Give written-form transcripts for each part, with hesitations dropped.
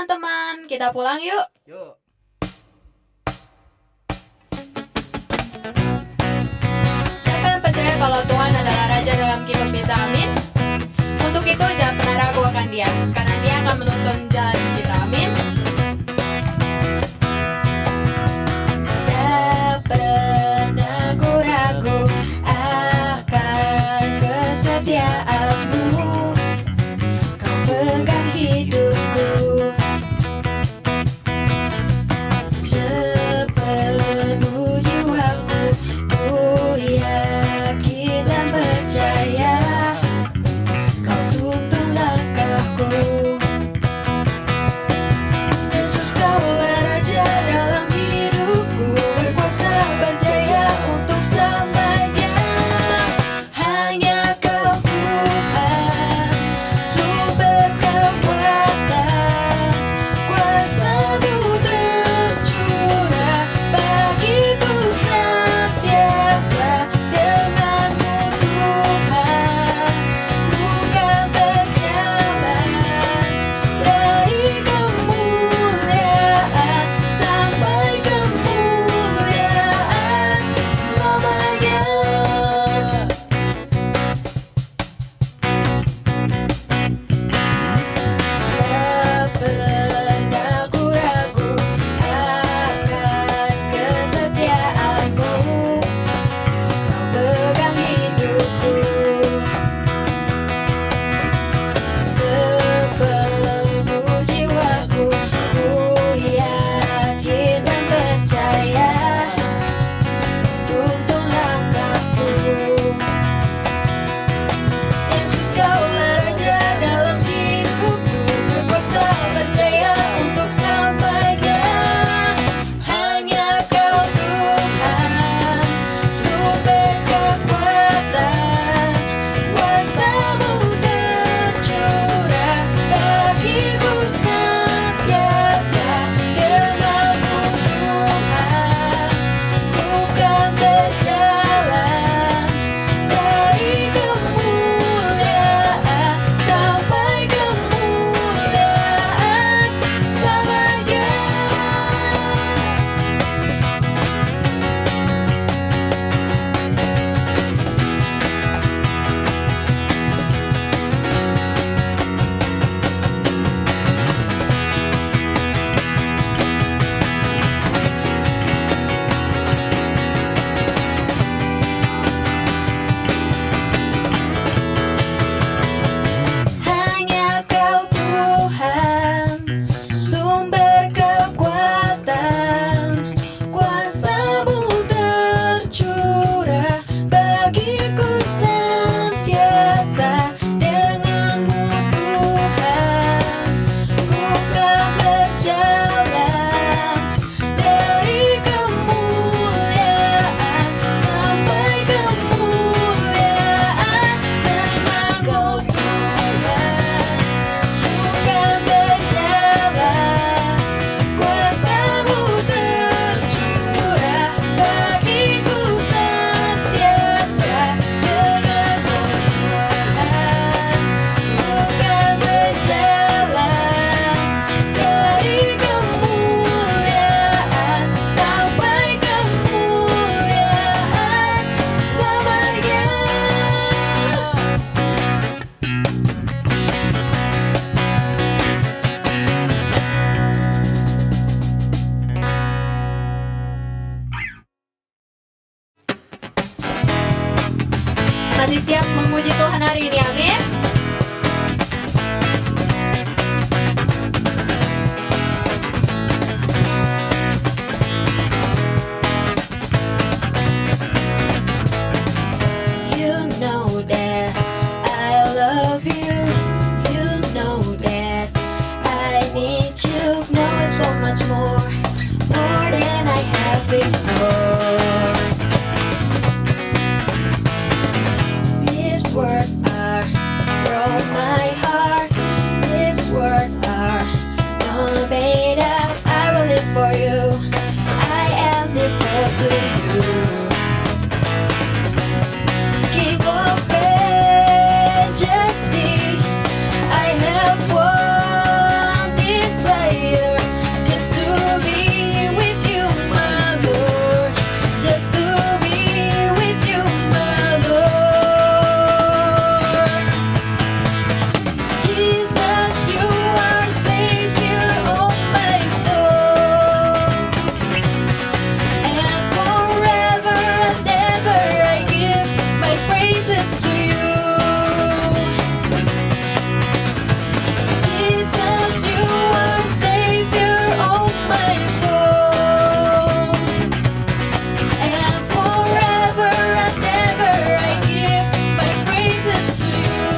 teman-teman, kita pulang yuk. Yuk. Siapa yang percaya kalau Tuhan adalah Raja dalam kehidupan kita? Amin. Untuk itu jangan pernah ragu akan Dia, karena Dia akan menuntun jalan kita. Amin. Tak pernah ku ragu akan kesetiaanmu. Kau pegang hidupku sepenuh jiwaku. Ku yakin dan percaya Kau tuntun langkahku. Yesus, Kaulah Raja dalam hidupku, berkuasa berjaya untuk selamanya. Hanya Kau Tuhan, sumber kekuatan, kuasa-Mu tercurah bagiku senantiasa. Denganmu Tuhan, ku kan berjalan dari kemuliaan sampai kemuliaan selamanya. Tak pernah ku ragu akan kesetiaanmu. Kau pegang hidupku sepenuh jiwaku. Ku yakin dan percaya tuntun langkahku. Yesus, Kaulah Raja dalam hidupku, berkuasa berjaya untuk selamanya. Hanya Kau Tuhan, sumber kekuatan, kuasa-Mu tercurah bagiku senantiasa. Denganmu Tuhan, ku kan berjalan dari kemuliaan sampai kemuliaan selamanya. Hanya Kau Tuhan, sumber kekuatan, kuasa-Mu tercurah bagiku senantiasa. Denganmu Tuhan, ku kan berjalan dari kemuliaan sampai kemuliaan. Denganmu Tuhan, ku kan berjalan, kuasa-Mu tercurah bagiku senantiasa. Denganmu Tuhan, ku kan berjalan dari kemuliaan sampai kemuliaan selamanya. Masih siap memuji Tuhan hari ini? Amin. You know that I love you. You know that I need you. Know it so much more than I have before. These words are from my heart. These words are not made up. I will live for you. I am devoted to you. King of majesty, I have one desire. desire just to be with you, my Lord, just to be with you, my Lord. Jesus, you are Savior of my soul, and forever and ever I give my praises to you. Jesus, you are Savior of my soul, and forever and ever I give my praises to you.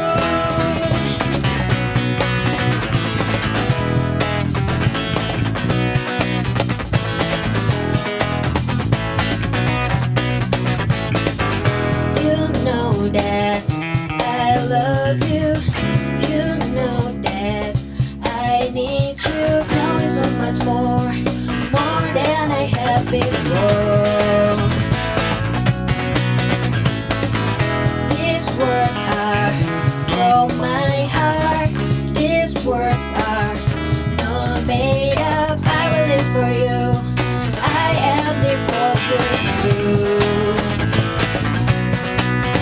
You know that I love you. You know that I need you. Now is so much more than I have before. These words are from my heart. These words are not made up. I will live for you. I am devoted to you.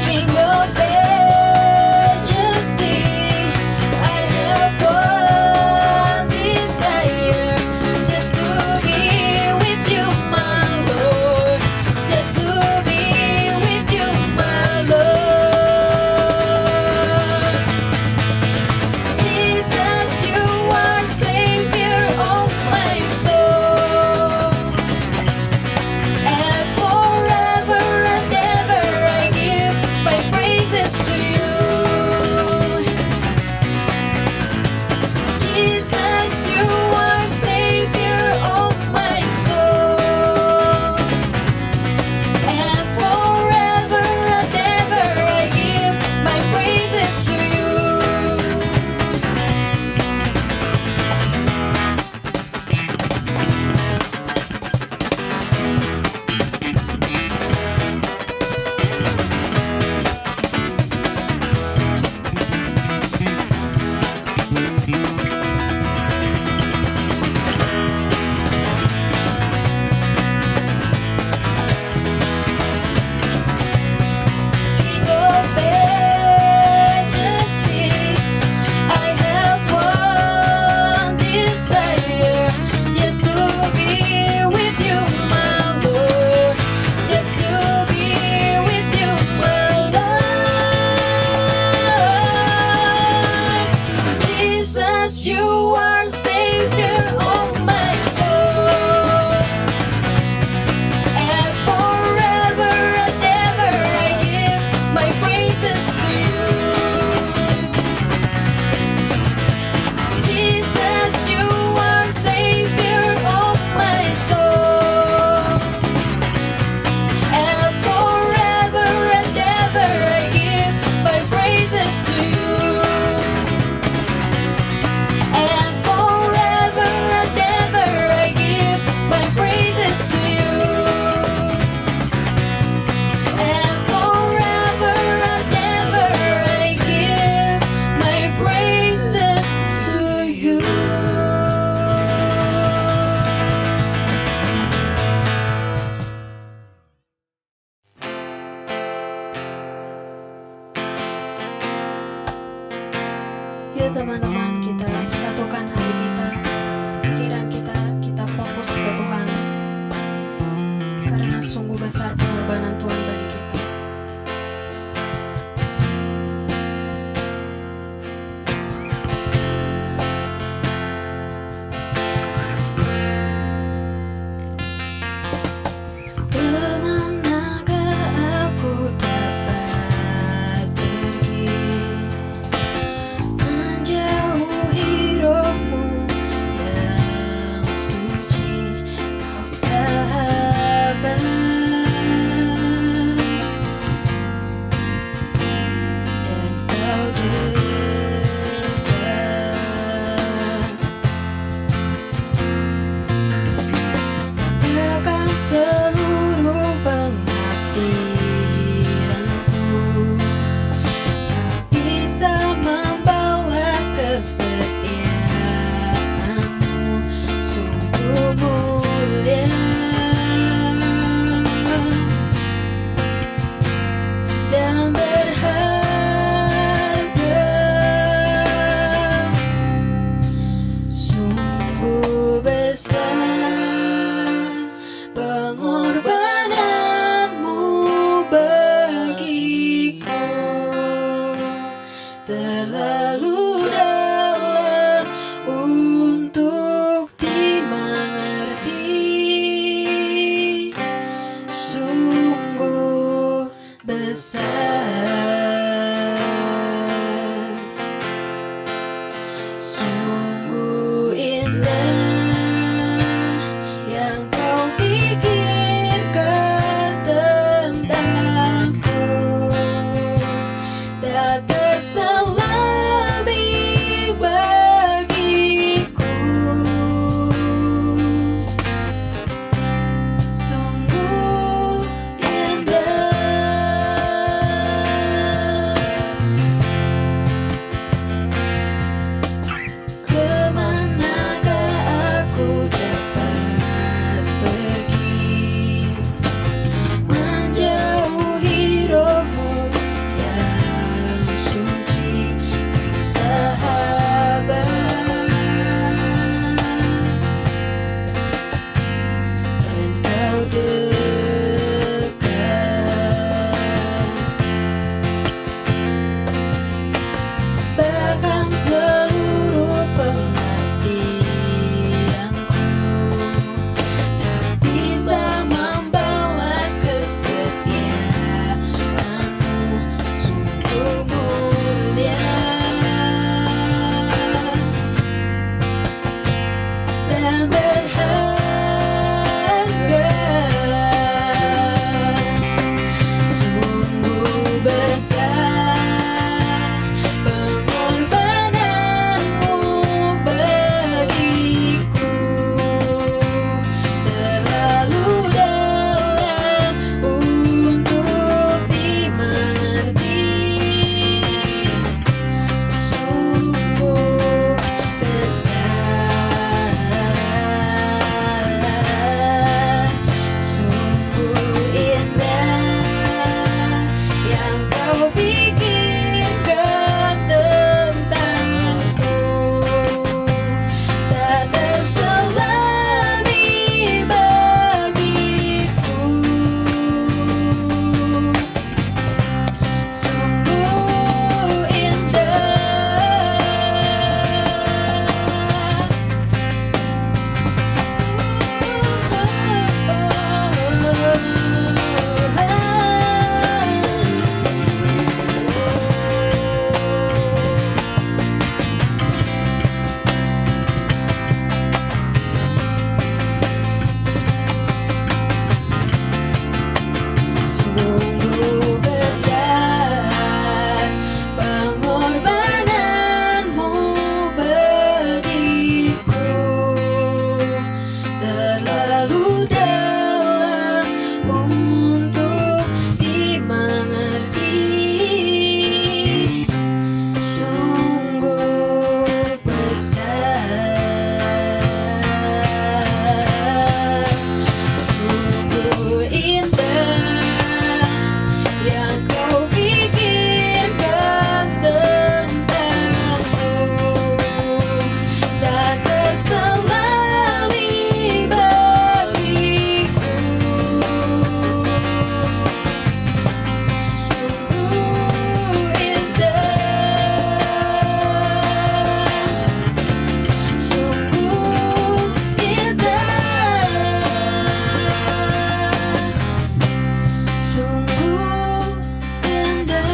King of majesty, I have one desire, just to be with you, my Lord, just to be with you, my Lord. Jesus, you are Savior of besar pengorbananmu bagiku, terlalu dalam untuk dimengerti, sungguh besar, sungguh indah yang kau pikirkan tentangku, tak terselami bagiku, sungguh indah. Kemanakah aku dapat pergi, menjauhi rohmu yang suci, sahabat, engkau dekat, bahkan seluruh pengabdianku tak bisa membalas kesetiaanmu, sungguh mulia dan berharga, sungguh besar pengorbananmu bagiku, terlalu dalam untuk dimengerti, sungguh besar, sungguh indah yang kau pikirkan tentangku, tak terselami bagiku, sungguh sungguh besar pengorbananmu bagiku, terlalu dalam untuk dimengerti, sungguh besar, sungguh indah yang kau pikirkan tentangku, tak terselami bagiku, sungguh indah, sungguh indah, sungguh indah.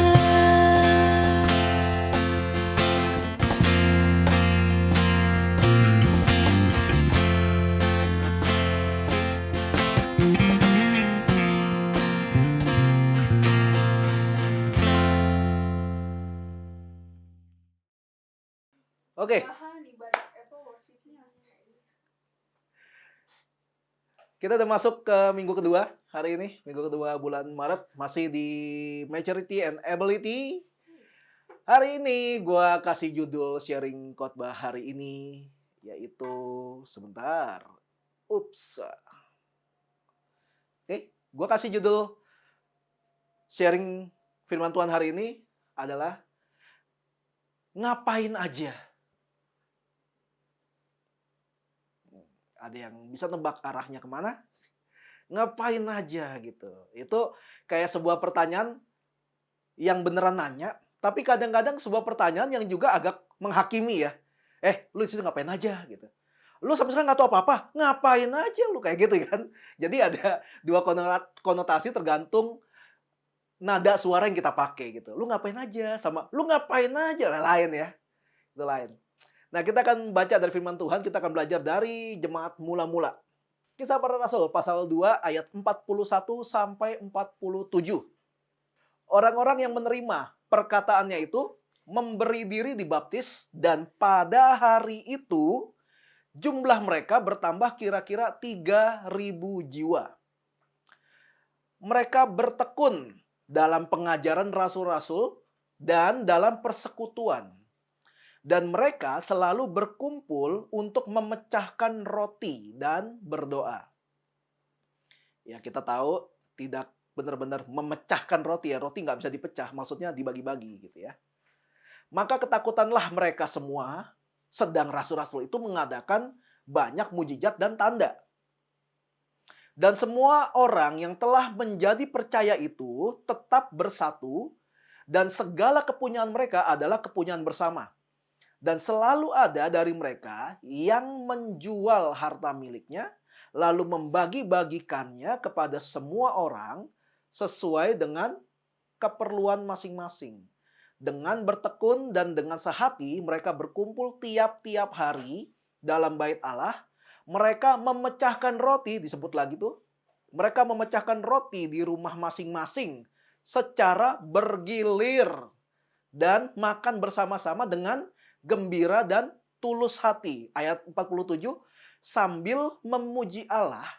Oke, kita udah masuk ke minggu kedua hari ini, minggu kedua bulan Maret, masih di Maturity and Ability. Hari ini gua kasih judul sharing khotbah hari ini, yaitu sebentar. Ups. Oke, gua kasih judul sharing firman Tuhan hari ini adalah ngapain aja. Ada yang bisa nebak arahnya kemana? Ngapain aja gitu. Itu kayak sebuah pertanyaan yang beneran nanya, tapi kadang-kadang sebuah pertanyaan yang juga agak menghakimi ya. Lu di situ ngapain aja gitu. Lu sampai sekarang nggak tahu apa-apa, ngapain aja lu kayak gitu kan. Jadi ada dua konotasi tergantung nada suara yang kita pakai gitu. Lu ngapain aja sama lu ngapain aja lain ya. Itu lain. Nah, kita akan baca dari firman Tuhan, kita akan belajar dari jemaat mula-mula. Kisah Para Rasul pasal 2 ayat 41 sampai 47. Orang-orang yang menerima perkataannya itu memberi diri dibaptis dan pada hari itu jumlah mereka bertambah kira-kira 3.000 jiwa. Mereka bertekun dalam pengajaran rasul-rasul dan dalam persekutuan. Dan mereka selalu berkumpul untuk memecahkan roti dan berdoa. Ya, kita tahu tidak benar-benar memecahkan roti ya. Roti nggak bisa dipecah, maksudnya dibagi-bagi gitu ya. Maka ketakutanlah mereka semua, sedang rasul-rasul itu mengadakan banyak mujizat dan tanda. Dan semua orang yang telah menjadi percaya itu tetap bersatu, dan segala kepunyaan mereka adalah kepunyaan bersama. Dan selalu ada dari mereka yang menjual harta miliknya, lalu membagi-bagikannya kepada semua orang sesuai dengan keperluan masing-masing. Dengan bertekun dan dengan sehati mereka berkumpul tiap-tiap hari dalam bait Allah. Mereka memecahkan roti, disebut lagi tuh. Mereka memecahkan roti di rumah masing-masing secara bergilir dan makan bersama-sama dengan gembira dan tulus hati. Ayat 47, sambil memuji Allah.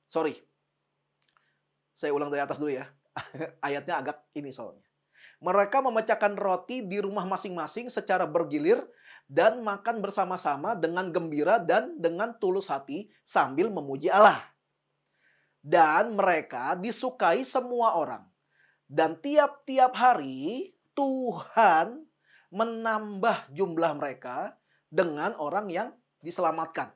Sorry, saya ulang dari atas dulu ya. Ayatnya agak ini soalnya. Mereka memecahkan roti di rumah masing-masing secara bergilir dan makan bersama-sama dengan gembira dan dengan tulus hati sambil memuji Allah. Dan mereka disukai semua orang. Dan tiap-tiap hari Tuhan menambah jumlah mereka dengan orang yang diselamatkan.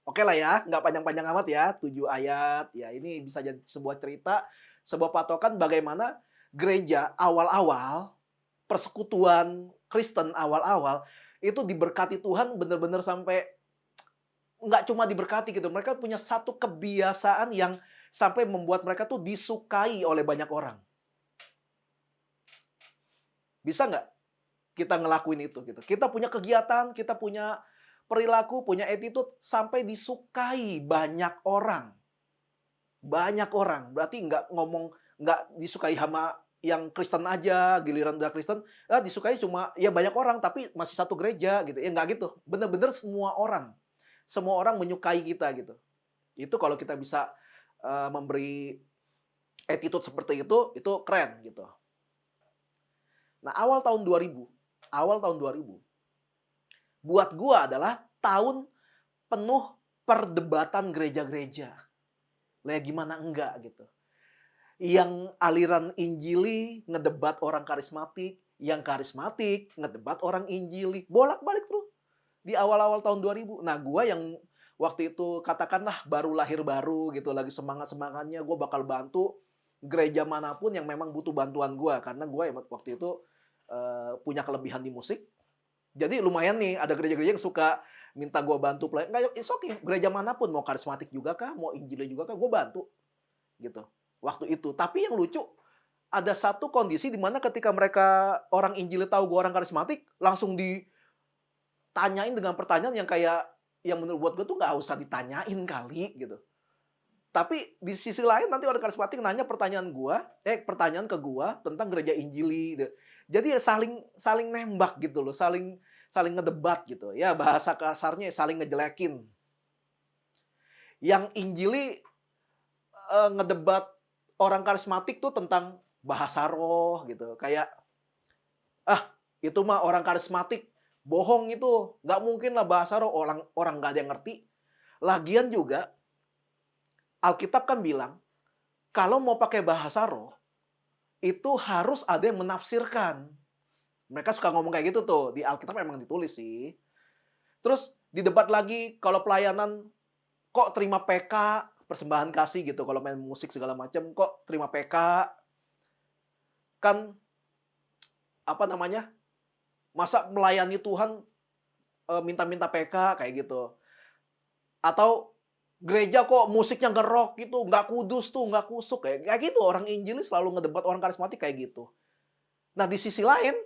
Oke lah ya, nggak panjang-panjang amat ya, 7 ayat. Ya, ini bisa jadi sebuah cerita, sebuah patokan bagaimana gereja awal-awal, persekutuan Kristen awal-awal, itu diberkati Tuhan benar-benar sampai nggak cuma diberkati gitu. Mereka punya satu kebiasaan yang sampai membuat mereka tuh disukai oleh banyak orang. Bisa nggak kita ngelakuin itu gitu? Kita punya kegiatan, kita punya perilaku, punya attitude sampai disukai banyak orang. Banyak orang. Berarti nggak disukai sama yang Kristen aja, giliran udah Kristen, disukai cuma ya banyak orang tapi masih satu gereja gitu. Ya nggak gitu. Bener-bener semua orang. Semua orang menyukai kita gitu. Itu kalau kita bisa memberi attitude seperti itu keren gitu. Nah, awal tahun 2000 buat gua adalah tahun penuh perdebatan gereja-gereja. Lah gimana enggak gitu. Yang aliran Injili ngedebat orang karismatik, yang karismatik ngedebat orang Injili. Bolak-balik terus di awal-awal tahun 2000. Nah, gua yang waktu itu katakanlah baru lahir baru gitu, lagi semangat-semangatnya gua bakal bantu gereja manapun yang memang butuh bantuan gua, karena gua waktu itu punya kelebihan di musik. Jadi lumayan nih, ada gereja-gereja yang suka minta gue bantu play. Nggak, it's okay. Gereja manapun, mau karismatik juga kah, mau Injili juga kah, gue bantu. Gitu. Waktu itu. Tapi yang lucu, ada satu kondisi di mana ketika mereka, orang Injili tahu gue orang karismatik, langsung ditanyain dengan pertanyaan yang kayak, yang menurut gue tuh nggak usah ditanyain kali, gitu. Tapi di sisi lain nanti orang karismatik nanya pertanyaan ke gue tentang gereja Injili. Gitu. Jadi ya saling nembak gitu loh, saling ngedebat gitu. Ya bahasa kasarnya saling ngejelekin. Yang Injili ngedebat orang karismatik tuh tentang bahasa roh gitu. Kayak itu mah orang karismatik bohong itu, nggak mungkin lah bahasa roh, orang nggak ada yang ngerti. Lagian juga Alkitab kan bilang kalau mau pakai bahasa roh itu harus ada yang menafsirkan. Mereka suka ngomong kayak gitu tuh. Di Alkitab memang ditulis sih. Terus Didebat lagi kalau pelayanan kok terima PK, persembahan kasih gitu, kalau main musik segala macam kok terima PK, kan apa namanya, masa melayani Tuhan, minta-minta PK kayak gitu. Atau gereja kok musiknya nge-rock gitu, nggak kudus tuh, nggak kusuk, kayak gitu. Orang Injili selalu ngedebat orang karismatik kayak gitu. Nah, di sisi lain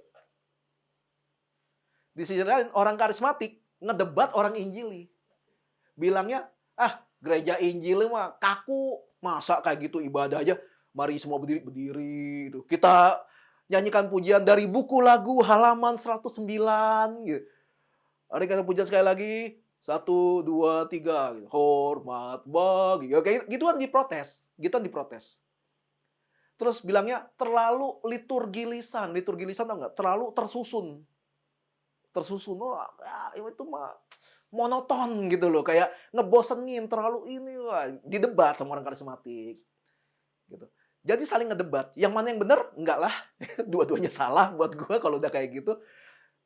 orang karismatik ngedebat orang Injili. Bilangnya, "Ah, gereja Injili mah kaku, masa kayak gitu ibadah aja, mari semua berdiri gitu. Kita nyanyikan pujian dari buku lagu halaman 109 gitu. Mari kita pujian sekali lagi, 1, 2, 3 gitu. Hormat bagi, ya kayak gituan diprotes, gituan diprotes. Terus bilangnya terlalu liturgi lisan tau nggak? Terlalu tersusun. Tersusun, wah, itu mah monoton gitu loh, kayak ngebosenin, terlalu ini, wah, didebat sama orang karismatik, gitu. Jadi saling ngedebat, yang mana yang benar? Enggak lah, dua-duanya salah buat gua kalau udah kayak gitu.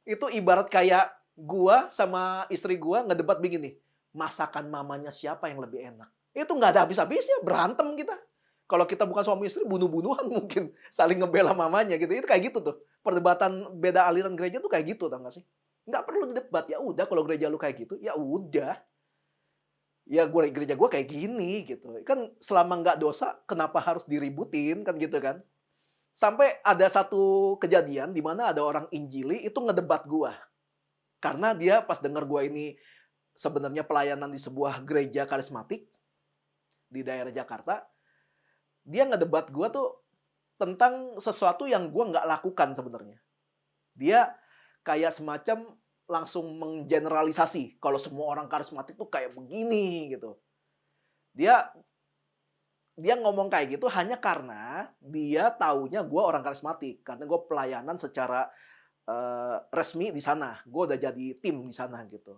Itu ibarat kayak gua sama istri gua ngedebat begini, masakan mamanya siapa yang lebih enak? Itu nggak ada habis-habisnya, berantem kita. Kalau kita bukan suami istri, bunuh-bunuhan mungkin, saling ngebela mamanya gitu. Itu kayak gitu tuh. Perdebatan beda aliran gereja tuh kayak gitu, tau nggak sih? Nggak perlu didebat, ya udah kalau gereja lu kayak gitu, ya udah. Ya gereja gua kayak gini gitu. Kan selama nggak dosa, kenapa harus diributin kan gitu kan? Sampai ada satu kejadian di mana ada orang Injili itu ngedebat gua. Karena dia pas denger gua ini sebenarnya pelayanan di sebuah gereja karismatik di daerah Jakarta, dia ngedebat gua tuh tentang sesuatu yang gua nggak lakukan sebenarnya. Dia kayak semacam langsung menggeneralisasi kalau semua orang karismatik tuh kayak begini gitu. Dia dia ngomong kayak gitu hanya karena dia taunya gue orang karismatik, karena gue pelayanan secara resmi di sana. Gue udah jadi tim di sana gitu.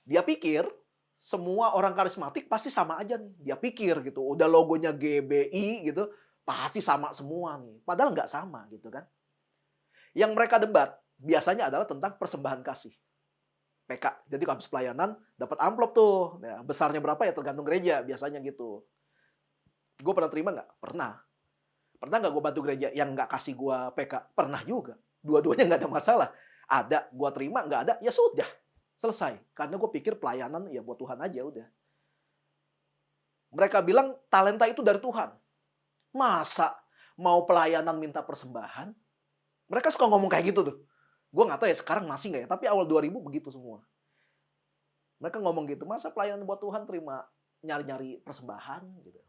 Dia pikir semua orang karismatik pasti sama aja nih. Dia pikir gitu, udah logonya GBI gitu, pasti sama semua nih. Padahal nggak sama gitu kan. Yang mereka debat biasanya adalah tentang persembahan kasih. PK. Jadi kalau habis pelayanan dapat amplop tuh. Nah, besarnya berapa ya tergantung gereja biasanya gitu. Gue pernah terima nggak? Pernah. Pernah nggak gue bantu gereja yang nggak kasih gue PK? Pernah juga. Dua-duanya nggak ada masalah. Ada, gue terima, nggak ada, ya sudah. Selesai. Karena gue pikir pelayanan ya buat Tuhan aja udah. Mereka bilang talenta itu dari Tuhan. Masa mau pelayanan minta persembahan? Mereka suka ngomong kayak gitu tuh. Gue nggak tahu ya sekarang masih nggak ya, tapi awal 2000 begitu semua. Mereka ngomong gitu, masa pelayanan buat Tuhan terima nyari-nyari persembahan gitu.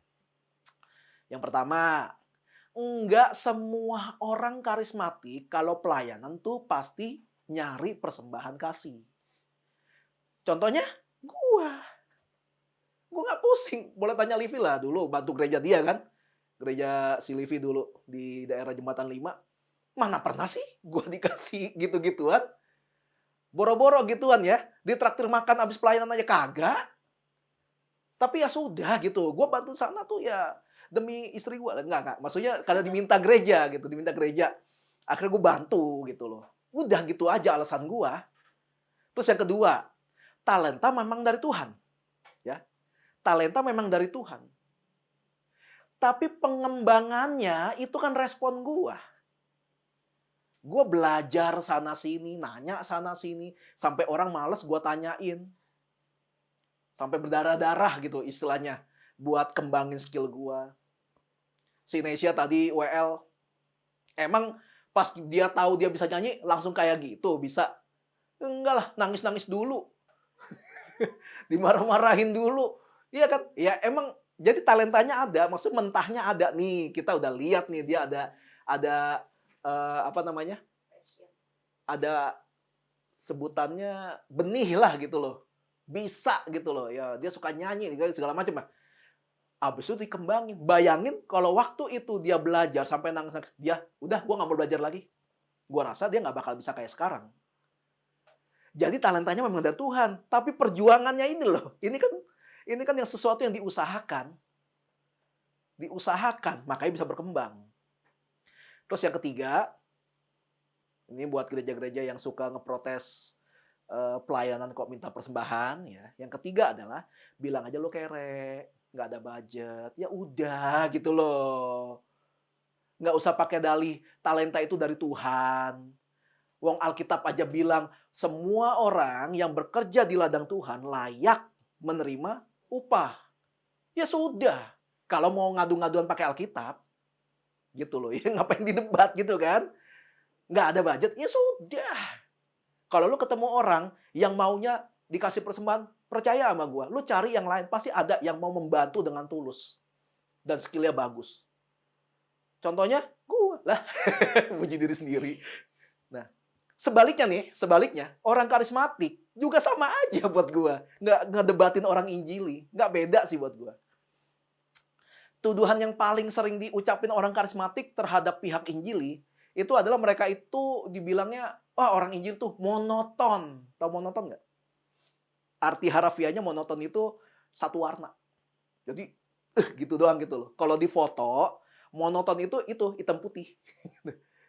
Yang pertama, enggak semua orang karismatik kalau pelayanan tuh pasti nyari persembahan kasih. Contohnya, gua. Gua nggak pusing. Boleh tanya Livi lah dulu, bantu gereja dia kan. Gereja si Livi dulu di daerah Jembatan 5. Mana pernah sih gua dikasih gitu-gituan? Boro-boro gituan ya. Ditraktir makan habis pelayanan aja kagak. Tapi ya sudah gitu. Gua bantu sana tuh ya demi istri gue. Enggak. Maksudnya karena diminta gereja gitu. Diminta gereja. Akhirnya gue bantu gitu loh. Udah gitu aja alasan gue. Terus yang kedua, talenta memang dari Tuhan. Ya, talenta memang dari Tuhan. Tapi pengembangannya itu kan respon gue. Gue belajar sana-sini, nanya sana-sini. Sampai orang males gue tanyain. Sampai berdarah-darah gitu istilahnya. Buat kembangin skill gue. Si Nesia tadi WL. Emang pas dia tahu dia bisa nyanyi, langsung kayak gitu, bisa? Enggak lah, nangis-nangis dulu. Dimarah-marahin dulu. Iya kan? Ya emang, jadi talentanya ada, maksud mentahnya ada. Nih, kita udah lihat nih, dia ada apa namanya? Ada sebutannya benih lah gitu loh. Bisa gitu loh. Ya, dia suka nyanyi, segala macam lah. Abis itu dikembangin. Bayangin kalau waktu itu dia belajar sampai nangis, dia udah gue nggak mau belajar lagi. Gue rasa dia nggak bakal bisa kayak sekarang. Jadi talentanya memang dari Tuhan, tapi perjuangannya ini loh. Ini kan yang sesuatu yang diusahakan. Diusahakan, makanya bisa berkembang. Terus yang ketiga, ini buat gereja-gereja yang suka ngeprotes pelayanan kok minta persembahan ya. Yang ketiga adalah bilang aja lo kere, nggak ada budget. Ya udah gitu loh. Nggak usah pakai dalih talenta itu dari Tuhan. Wong Alkitab aja bilang semua orang yang bekerja di ladang Tuhan layak menerima upah. Ya sudah. Kalau mau ngadu-ngaduan pakai Alkitab, gitu loh. Ya ngapain didebat gitu kan? Nggak ada budget, ya sudah. Kalau lu ketemu orang yang maunya dikasih persembahan, percaya sama gua, lu cari yang lain, pasti ada yang mau membantu dengan tulus. Dan skillnya bagus. Contohnya, gua. Lah, puji diri sendiri. Nah, sebaliknya, orang karismatik juga sama aja buat gua. Nggak ngedebatin orang Injili. Nggak beda sih buat gua. Tuduhan yang paling sering diucapin orang karismatik terhadap pihak Injili, itu adalah mereka itu dibilangnya, wah orang Injil tuh monoton. Tahu monoton nggak? Arti harafiahnya monoton itu satu warna. Jadi, gitu doang gitu loh. Kalau di foto, monoton itu hitam putih.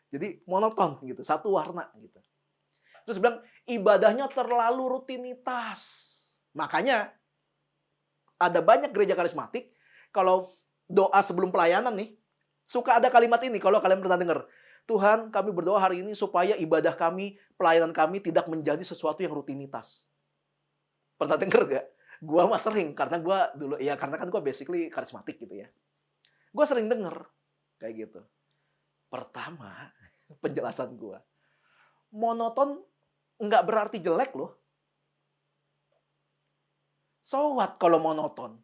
Jadi monoton gitu, satu warna gitu. Terus bilang ibadahnya terlalu rutinitas. Makanya ada banyak gereja karismatik kalau doa sebelum pelayanan nih suka ada kalimat ini kalau kalian pernah dengar. Tuhan, kami berdoa hari ini supaya ibadah kami, pelayanan kami tidak menjadi sesuatu yang rutinitas. Pernah dengar gak? Gua mah sering karena gua dulu ya karena kan gua basically karismatik gitu ya. Gua sering denger kayak gitu. Pertama, penjelasan gua. Monoton nggak berarti jelek loh. So what kalau monoton?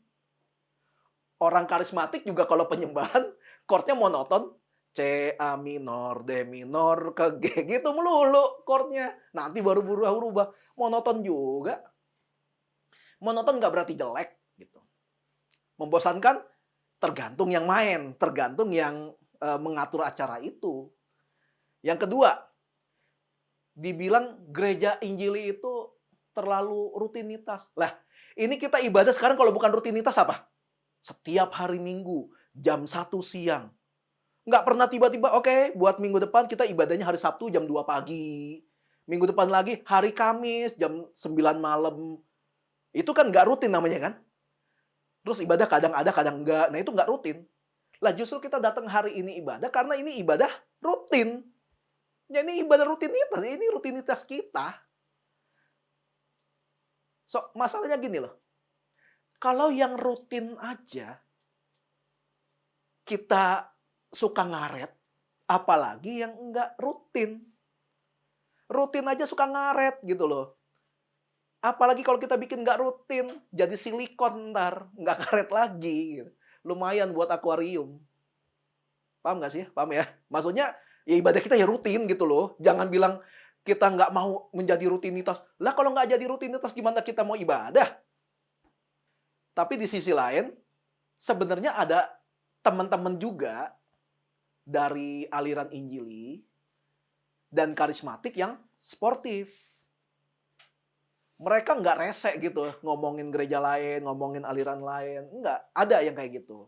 Orang karismatik juga kalau penyembahan, chordnya monoton. C, A minor, D minor, ke G gitu melulu chordnya. Nanti baru berubah-ubah. Monoton juga. Monoton nggak berarti jelek. Gitu. Membosankan? Tergantung yang main. Tergantung yang mengatur acara itu. Yang kedua, dibilang gereja Injili itu terlalu rutinitas. Lah, ini kita ibadah sekarang kalau bukan rutinitas apa? Setiap hari Minggu, jam 1 siang. Nggak pernah tiba-tiba, oke, buat minggu depan kita ibadahnya hari Sabtu jam 2 pagi. Minggu depan lagi hari Kamis jam 9 malam. Itu kan nggak rutin namanya kan? Terus ibadah kadang ada, kadang nggak. Nah itu nggak rutin. Lah justru kita datang hari ini ibadah karena ini ibadah rutin. Ya ini ibadah rutinitas, ini rutinitas kita. So, masalahnya gini loh. Kalau yang rutin aja kita suka ngaret, apalagi yang enggak rutin. Rutin aja suka ngaret gitu loh. Apalagi kalau kita bikin nggak rutin, jadi silikon ntar, nggak karet lagi. Lumayan buat akuarium. Paham nggak sih? Paham ya? Maksudnya, ya ibadah kita ya rutin gitu loh. Jangan bilang kita nggak mau menjadi rutinitas. Lah kalau nggak jadi rutinitas, gimana kita mau ibadah? Tapi di sisi lain, sebenarnya ada teman-teman juga dari aliran Injili dan karismatik yang sportif. Mereka nggak rese gitu ngomongin gereja lain, ngomongin aliran lain. Nggak, ada yang kayak gitu.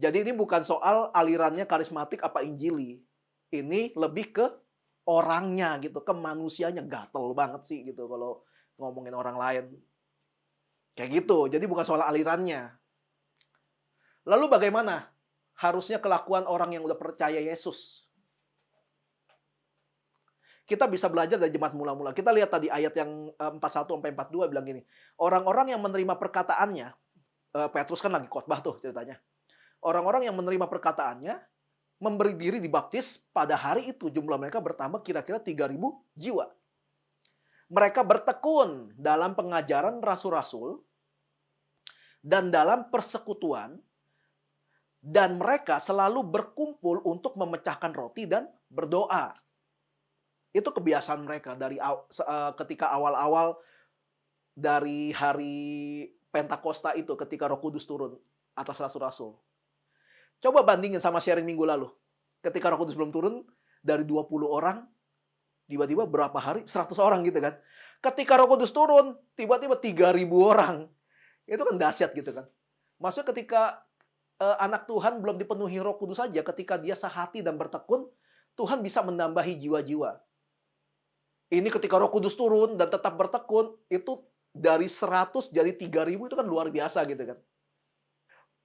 Jadi ini bukan soal alirannya karismatik apa Injili. Ini lebih ke orangnya gitu, ke manusianya. Gatel banget sih gitu kalau ngomongin orang lain. Kayak gitu, jadi bukan soal alirannya. Lalu bagaimana harusnya kelakuan orang yang udah percaya Yesus? Kita bisa belajar dari jemaat mula-mula. Kita lihat tadi ayat yang 41-42 bilang gini. Orang-orang yang menerima perkataannya, Petrus kan lagi khotbah tuh ceritanya. Orang-orang yang menerima perkataannya, memberi diri dibaptis, pada hari itu jumlah mereka bertambah kira-kira 3.000 jiwa. Mereka bertekun dalam pengajaran rasul-rasul, dan dalam persekutuan, dan mereka selalu berkumpul untuk memecahkan roti dan berdoa. Itu kebiasaan mereka dari ketika awal-awal dari hari Pentakosta itu, ketika Roh Kudus turun atas rasul-rasul. Coba bandingin sama sharing minggu lalu. Ketika Roh Kudus belum turun, dari 20 orang, tiba-tiba berapa hari? 100 orang gitu kan. Ketika Roh Kudus turun, tiba-tiba 3.000 orang. Itu kan dahsyat gitu kan. Maksudnya ketika anak Tuhan belum dipenuhi Roh Kudus saja, ketika dia sehati dan bertekun, Tuhan bisa menambahi jiwa-jiwa. Ini ketika Roh Kudus turun dan tetap bertekun, itu dari 100 jadi 3.000 itu kan luar biasa gitu kan.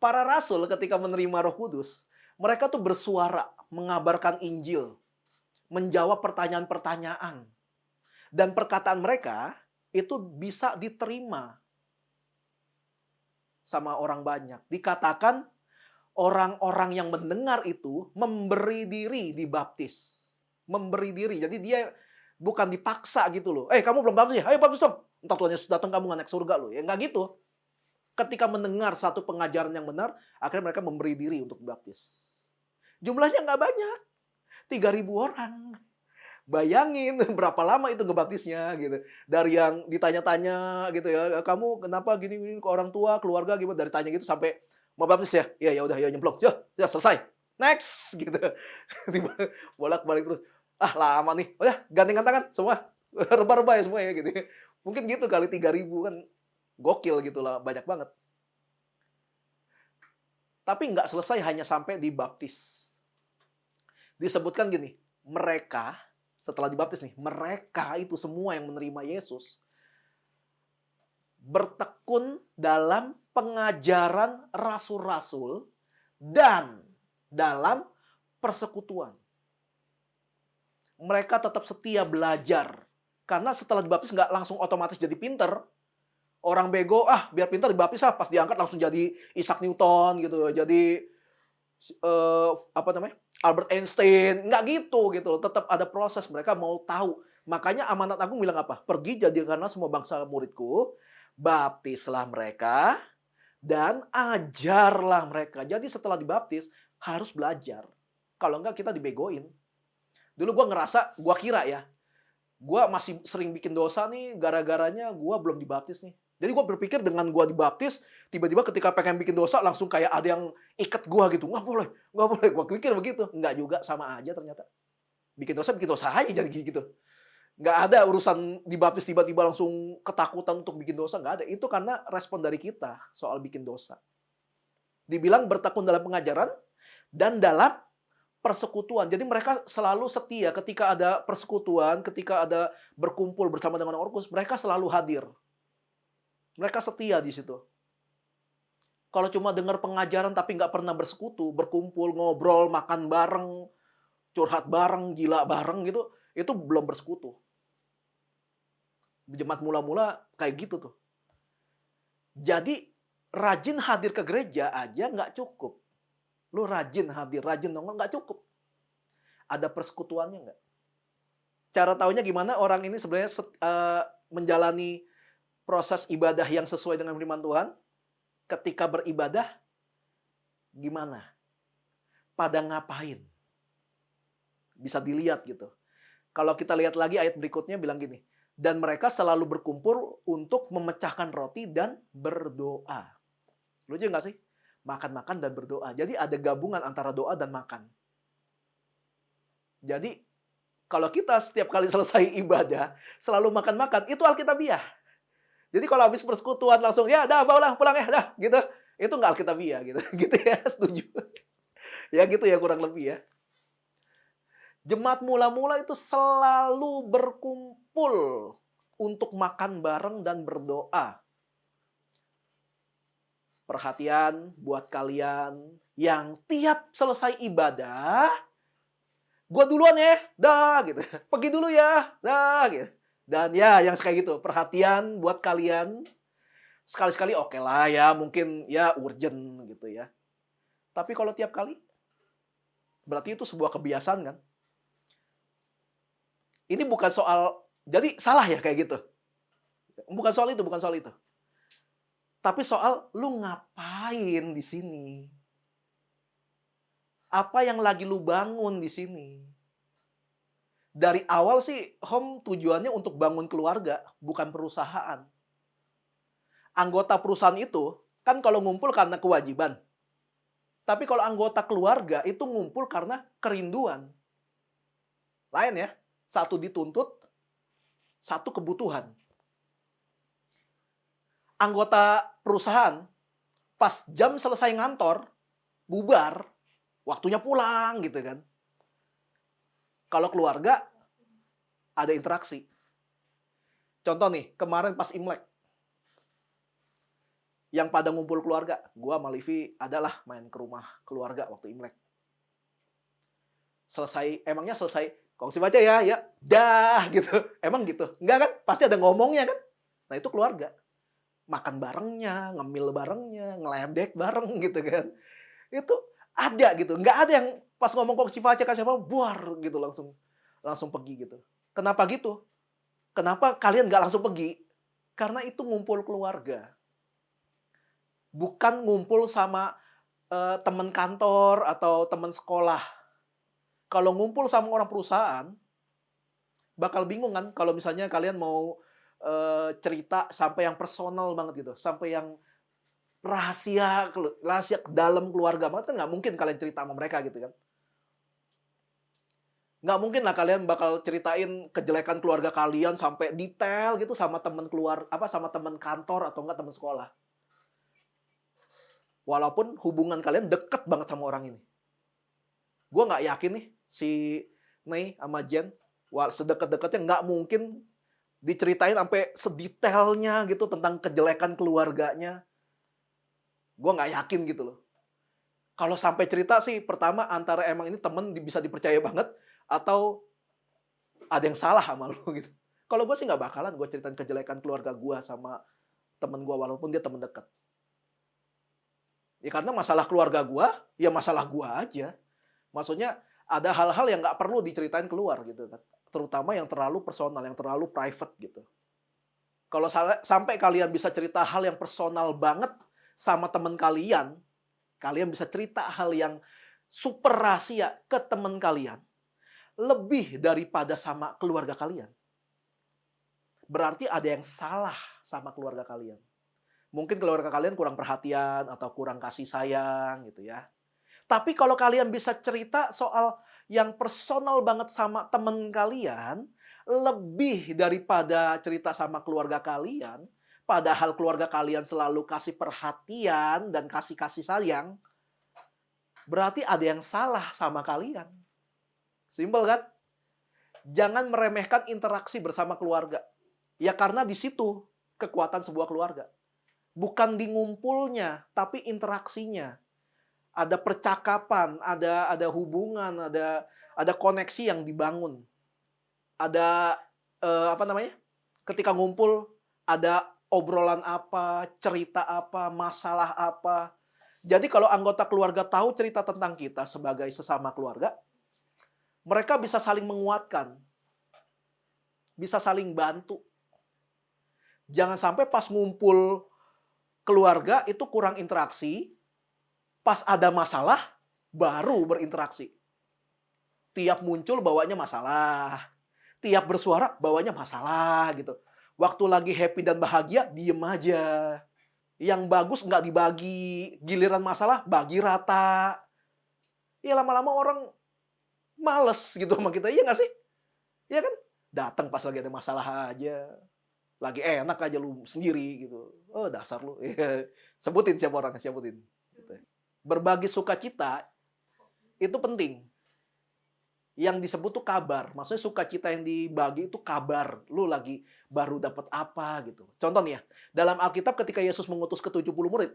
Para rasul ketika menerima Roh Kudus, mereka tuh bersuara, mengabarkan Injil, menjawab pertanyaan-pertanyaan. Dan perkataan mereka itu bisa diterima sama orang banyak. Dikatakan orang-orang yang mendengar itu memberi diri dibaptis. Memberi diri. Jadi dia bukan dipaksa gitu loh. Kamu belum baptis ya? Ayo baptis dong. Entar Tuhan Yesus datang kamu nggak naik surga loh. Ya nggak gitu. Ketika mendengar satu pengajaran yang benar, akhirnya mereka memberi diri untuk dibaptis. Jumlahnya nggak banyak. 3.000 orang. Bayangin berapa lama itu ngebaptisnya gitu. Dari yang ditanya-tanya gitu ya, kamu kenapa gini-gini ke orang tua, keluarga gimana, dari tanya gitu sampai mau baptis ya? Ya ya udah ya nyemplung. Ya selesai. Next gitu. Bolak-balik terus. Ah lama nih. Oh ya gandengan tangan semua. Rebah-rebah ya semua ya gitu. Mungkin gitu kali 3.000 kan gokil gitu lah, banyak banget. Tapi nggak selesai hanya sampai dibaptis. Disebutkan gini, mereka setelah dibaptis nih, mereka itu semua yang menerima Yesus bertekun dalam pengajaran rasul-rasul dan dalam persekutuan. Mereka tetap setia belajar. Karena setelah dibaptis nggak langsung otomatis jadi pinter. Orang bego, biar pinter dibaptis pas diangkat langsung jadi Isaac Newton gitu, jadi Albert Einstein, nggak gitu loh. Tetap ada proses, mereka mau tahu. Makanya amanat agung bilang apa? Pergi jadikanlah semua bangsa muridku, baptislah mereka, dan ajarlah mereka. Jadi setelah dibaptis, harus belajar. Kalau enggak kita dibegoin. Dulu gue ngerasa, gue kira ya, gue masih sering bikin dosa nih, gara-garanya gue belum dibaptis nih. Jadi gue berpikir dengan gue dibaptis, tiba-tiba ketika pengen bikin dosa, langsung kayak ada yang ikat gue gitu. Nggak boleh. Gue pikir begitu. Nggak juga, sama aja ternyata. Bikin dosa aja jadi gitu. Nggak ada urusan dibaptis tiba-tiba langsung ketakutan untuk bikin dosa. Nggak ada. Itu karena respon dari kita soal bikin dosa. Dibilang bertekun dalam pengajaran dan dalam persekutuan. Jadi mereka selalu setia ketika ada persekutuan, ketika ada berkumpul bersama dengan orang kudus, mereka selalu hadir. Mereka setia di situ. Kalau cuma dengar pengajaran tapi nggak pernah bersekutu, berkumpul, ngobrol, makan bareng, curhat bareng, gila bareng gitu, itu belum bersekutu. Jemaat mula-mula kayak gitu tuh. Jadi rajin hadir ke gereja aja nggak cukup. Lu rajin hadir, rajin nongol nggak cukup. Ada persekutuannya nggak? Cara taunya gimana orang ini sebenarnya menjalani proses ibadah yang sesuai dengan firman Tuhan? Ketika beribadah, gimana? Pada ngapain? Bisa dilihat gitu. Kalau kita lihat lagi ayat berikutnya bilang gini, dan mereka selalu berkumpul untuk memecahkan roti dan berdoa. Lucu nggak sih? Makan-makan dan berdoa. Jadi ada gabungan antara doa dan makan. Jadi kalau kita setiap kali selesai ibadah selalu makan-makan, itu alkitabiah. Jadi kalau habis persekutuan langsung ya dah pulang ya dah gitu. Itu nggak alkitabiah gitu. Gitu ya, setuju. Ya gitu ya kurang lebih ya. Jemaat mula-mula itu selalu berkumpul untuk makan bareng dan berdoa. Perhatian buat kalian yang tiap selesai ibadah, gue duluan ya, dah gitu. Pergi dulu ya, dah gitu. Dan ya yang kayak gitu, perhatian buat kalian. Sekali-sekali oke lah ya, mungkin ya urgent gitu ya. Tapi kalau tiap kali, berarti itu sebuah kebiasaan kan. Ini bukan soal, jadi salah ya kayak gitu. Bukan soal itu. Tapi soal lu ngapain di sini? Apa yang lagi lu bangun di sini? Dari awal sih home tujuannya untuk bangun keluarga, bukan perusahaan. Anggota perusahaan itu kan kalau ngumpul karena kewajiban. Tapi kalau anggota keluarga itu ngumpul karena kerinduan. Lain ya, satu dituntut, satu kebutuhan. Anggota perusahaan pas jam selesai ngantor, bubar, waktunya pulang gitu kan. Kalau keluarga ada interaksi. Contoh nih, kemarin pas Imlek, yang pada ngumpul keluarga, gua sama Livi adalah main ke rumah keluarga waktu Imlek. Emangnya selesai, kongsi baca ya, ya, dah gitu. Emang gitu? Enggak kan? Pasti ada ngomongnya kan? Nah itu keluarga. Makan barengnya, ngemil barengnya, ngeledek bareng gitu kan. Itu ada gitu. Nggak ada yang pas ngomong kongsi baca kasih apa, buar gitu langsung langsung pergi gitu. Kenapa gitu? Kenapa kalian nggak langsung pergi? Karena itu ngumpul keluarga. Bukan ngumpul sama teman kantor atau teman sekolah. Kalau ngumpul sama orang perusahaan, bakal bingung kan kalau misalnya kalian mau cerita sampai yang personal banget gitu, sampai yang rahasia rahasia dalam keluarga banget kan nggak mungkin kalian cerita sama mereka gitu kan. Nggak mungkin lah kalian bakal ceritain kejelekan keluarga kalian sampai detail gitu sama sama teman kantor atau enggak teman sekolah. Walaupun hubungan kalian deket banget sama orang ini. Gue nggak yakin nih si Nei sama Jen, sedekat-dekatnya nggak mungkin diceritain sampai sedetailnya gitu tentang kejelekan keluarganya. Gue nggak yakin gitu loh. Kalau sampai cerita sih, pertama antara emang ini temen bisa dipercaya banget, atau ada yang salah sama lo gitu. Kalau gue sih nggak bakalan gue ceritain kejelekan keluarga gue sama temen gue, walaupun dia temen dekat. Ya karena masalah keluarga gue, ya masalah gue aja. Maksudnya ada hal-hal yang nggak perlu diceritain keluar gitu kan. Terutama yang terlalu personal, yang terlalu private gitu. Kalau sampai kalian bisa cerita hal yang personal banget sama teman kalian bisa cerita hal yang super rahasia ke teman kalian, lebih daripada sama keluarga kalian. Berarti ada yang salah sama keluarga kalian. Mungkin keluarga kalian kurang perhatian atau kurang kasih sayang gitu ya. Tapi kalau kalian bisa cerita soal yang personal banget sama teman kalian, lebih daripada cerita sama keluarga kalian, padahal keluarga kalian selalu kasih perhatian dan kasih sayang, berarti ada yang salah sama kalian. Simpel kan? Jangan meremehkan interaksi bersama keluarga. Ya karena di situ kekuatan sebuah keluarga. Bukan di ngumpulnya, tapi interaksinya. Ada percakapan, ada hubungan, ada koneksi yang dibangun. Ada ketika ngumpul ada obrolan apa, cerita apa, masalah apa. Jadi kalau anggota keluarga tahu cerita tentang kita sebagai sesama keluarga, mereka bisa saling menguatkan. Bisa saling bantu. Jangan sampai pas ngumpul keluarga itu kurang interaksi, pas ada masalah baru berinteraksi. Tiap muncul bawanya masalah. Tiap bersuara bawanya masalah gitu. Waktu lagi happy dan bahagia, diem aja. Yang bagus nggak dibagi. Giliran masalah, bagi rata. Ya lama-lama orang males gitu sama kita. Iya nggak sih? Iya kan? Datang pas lagi ada masalah aja. Lagi enak aja lu sendiri gitu. Oh dasar lu. Sebutin siapa orangnya, sebutin. Berbagi sukacita itu penting. Yang disebut tuh kabar. Maksudnya sukacita yang dibagi itu kabar. Lu lagi baru dapat apa gitu. Contoh nih ya, dalam Alkitab ketika Yesus mengutus ke-70 murid,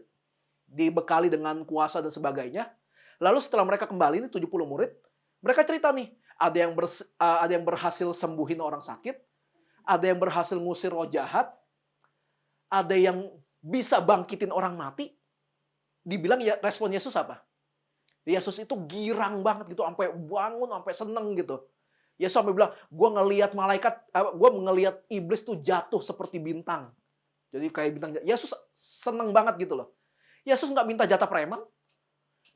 dibekali dengan kuasa dan sebagainya, lalu setelah mereka kembali ini 70 murid, mereka cerita nih, ada yang berhasil sembuhin orang sakit, ada yang berhasil ngusir roh jahat, ada yang bisa bangkitin orang mati. Dibilang ya respon Yesus apa? Yesus itu girang banget gitu, sampai bangun, sampai seneng gitu. Yesus sampai bilang, gue ngelihat iblis tuh jatuh seperti bintang. Jadi kayak bintang. Yesus seneng banget gitu loh. Yesus nggak minta jatah preman.